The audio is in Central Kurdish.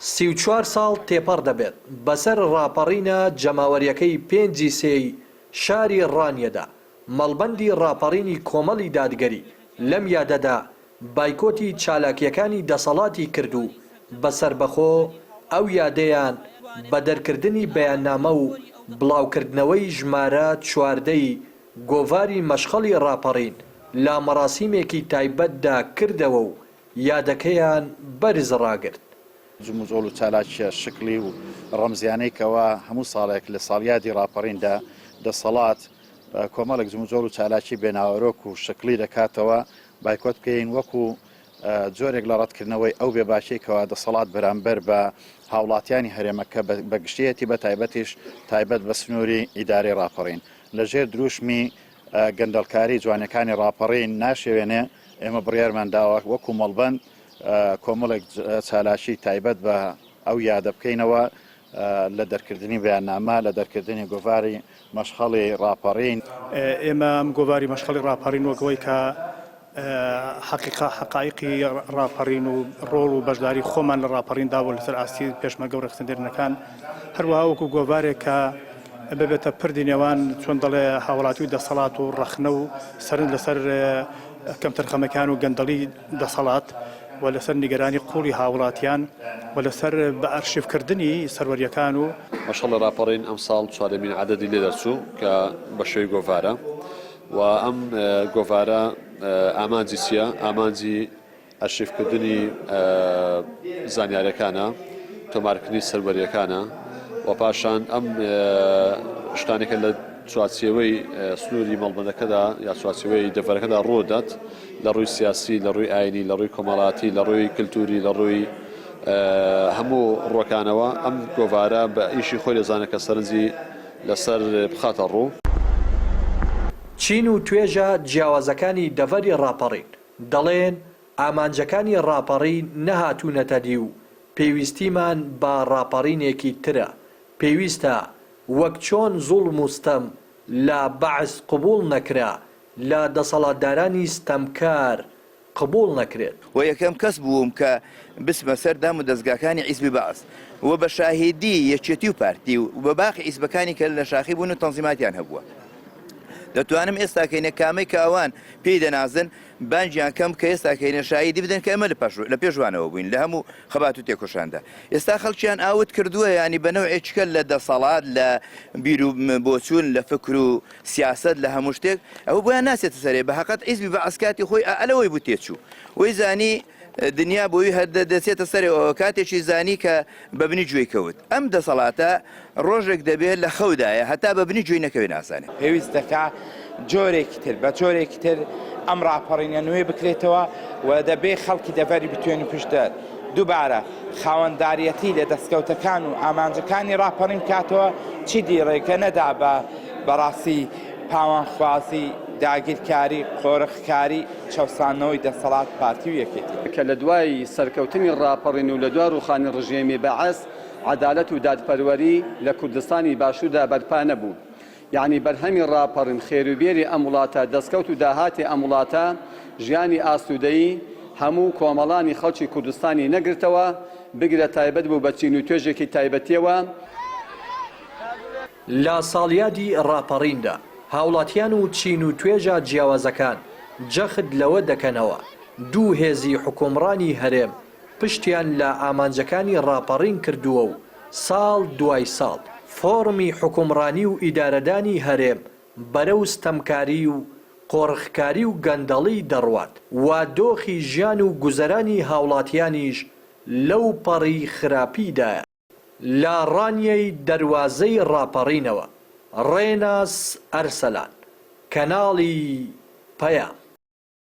34 ساڵ تێپەڕ دەبێت بەسەر ڕاپەڕینە جەماوەریەکەی 5 سێی شاری ڕانیەدا مەڵبەندی ڕاپەڕینی کۆمەڵی دادگەری لەم یادەدا بایکۆتی چالاکیەکانی دەسەڵاتی کردو بەسەربەخۆ ئەو یادەیان بە دەرکردنی بەیاننامە و بڵاوکردنەوەی ژمارە 14ی گۆڤاری مەشخەڵی ڕاپەڕین لا مەراسیمێکی تایبەتدا کردەوە و یادەکەیان بەرز ڕاگرت. جموزۆڵ و چالاکیە شکلی و ڕەمزیانەی کەوا هەموو ساڵێک لە ساڵیادی ڕاپەڕیندا دەسەڵات کۆمەڵێک جموزۆڵ و چالاکی بێناوەرۆک و شکلی دەکاتەوە بایکۆت بکەین وەکو جۆرێک لە ڕەتکردنەوەی ئەو بێباشەیەکەوە دەسەڵات بەرامبەر بە هاوڵاتیانی هەرێمەکە بە گشتیەتی بە تایبەتیش تایبەت بە سنووری ئیدارەی ڕاپەڕین لەژێر دروشمی گەندەڵکاری جوانەکانی ڕاپەڕین ناشێوێنێ ئێمە بڕیارمان داوە وەکو مەڵبەند کۆمەڵێک چالاشی تایبەت بە ئەو یادە بکەینەوە لە دەرکردنی بەیاننامە لە دەرکردنی گۆڤاری مەشخەڵی ڕاپەڕین. ئێمە ئەم گۆڤاری مەشخەڵی ڕاپەڕین وەکەوەی کە حقایقی ڕاپەڕین و ڕۆڵ و بەشداری خۆمان لە ڕاپەڕیندا بۆ لەسەر ئاستی پێشمەرگە و ڕێکخستنەکان هەروەها وەکو گۆڤارێک کە ببێتە پردی نێوان چۆن دەڵێ هاوڵاتی و دەسەڵات و ڕەخنە و سەرنج لەسەر کەم تەرخەمەکان و گەندەڵی دەسەڵات و لەسەر نیگەرانی قوڵی هاوڵاتیان و لەسەر بە ئەرشیفکردنی سەروەریەکان و مەشخەڵی ڕاپەڕین ئەم ساڵ 4مین عەدەدی لێ دەرچوو کە بە شێوەی گۆڤارە و ئەم گۆڤارە ئامانجی چییە؟ ئامانجی ئەرشیفکردنی زانیاریەکانە تۆمارکردنی سەروەریەکانە و پاشان ئەم شتانێکە لە چوارچێوەی سنووری مەڵبەندەکەدا یا چوارچێوەی دەڤەرەکەدا ڕۆدات لە ڕووی سیاسی لە ڕووی ئاینی لە ڕووی کۆمەڵاتی لە ڕووی کللتوری لە ڕووی هەموو ڕۆکانەوە ئەم گۆڤارە بە ئیشی خۆی دەزانێت کە سەرنجی لەسەر بخاتە ڕوو. چین و توێژە جیاوازەکانی دەڤەری ڕاپەڕین دەڵێن ئامانجەکانی ڕاپەڕین نەهاتوونەتە دی و پێویستیمان بە ڕاپەڕینێکی ترە پێویستە وەک چۆن زوڵم و ستەم لە بەعس قبول نەکرا لە دەسەڵاتدارانی ستەمکار قبول نەکرێت. و یەکەم کەس بووم کە بسمە سەردام و دەستگاکانی حیزبی بەعس و بە شاهیدی یەکێتی و پارتی و بە باقی حیزبەکانی کە لە شاخی بوون و تەنزیماتیان هەبووە دەتوانم ئێستاکەینە کامەی کە ئەوان پێی دەنازن بانجیان کەم کە ئێستاکەینە شاهیدی بدەن کە ئەمە لە پێشوانەوە بووین لە هەموو خەبات و تێکۆشاندا. ئێستا خەڵکیان ئاوت کردووە ینی بەنەوعێککە لە دەسەڵات لە بیر و بۆچوون لە فکر و سیاست لە هەموو شتێک ئەوە بۆیان ناسێتە سەرێ بە حەقەت حیزبی بەعسکاتی خۆی ئەلەوەی بوو تێچوو وی زانی دنیا بۆی دەچێتە سەرەوە کاتێکی زانی کە بە بنی گوێی کەوت ئەم دەسەڵاتە ڕۆژێک دەبێت لە خەودایە هەتا بە بنی گوێی نەکەوێت ناسانێت. پێویست دەکا جۆرێکی تر بە جۆرێکی تر ئەم ڕاپەڕینە نوێ بکرێتەوە و دەبێ خەڵکی دەڤەری بتوێنی پشتە دووبارە خاوەنداریەتی لە دەستکەوتەکان و ئامانجەکانی ڕاپەڕین کاتەوە چی دیڕێکە نەدا بە بەڕاستی پاوانخوازی داگیرکاری قۆرخکاری چەسانەوەی دەسەڵات پارتی و یەکێتی کە لە دوای سەرکەوتنی ڕاپەڕین و لە دوای ڕوخانی ڕژێمی بەعەس عەدالەت و دادپەروەری لە کوردستانی باشووردا بەرپا نەبوو. یعنی بەرهەمی ڕاپەڕین خێروبێری ئەم وڵاتە دەستکەوت و داهاتی ئەم وڵاتە ژیانی ئاسوودەیی هەموو کۆمەڵانی خەڵکی کوردستانی نەگرتەوە بگرە تایبەت بوو بە چین و توێژێکی تایبەتیەوە. لە ساڵیادی ڕاپەڕیندا هاوڵاتیان و چین و توێژە جیاوازەکان جەخت لەوە دەکەنەوە دوو هێزی حکومڕانی هەرێم پشتیان لە ئامانجەکانی ڕاپەڕین کردووە و ساڵ دوای ساڵ فۆرمی حکومڕانی و ئیدارەدانی هەرێم بەرەو ستەمکاری و قۆڕخکاری و گەندەڵی دەڕوات و دۆخی ژیان و گوزەرانی هاوڵاتیانیش لەو پەڕی خراپیدایە. لە ڕانیەی دەروازەی ڕاپەڕینەوە ڕێناس ئەرسەلان کەناڵی پەیام.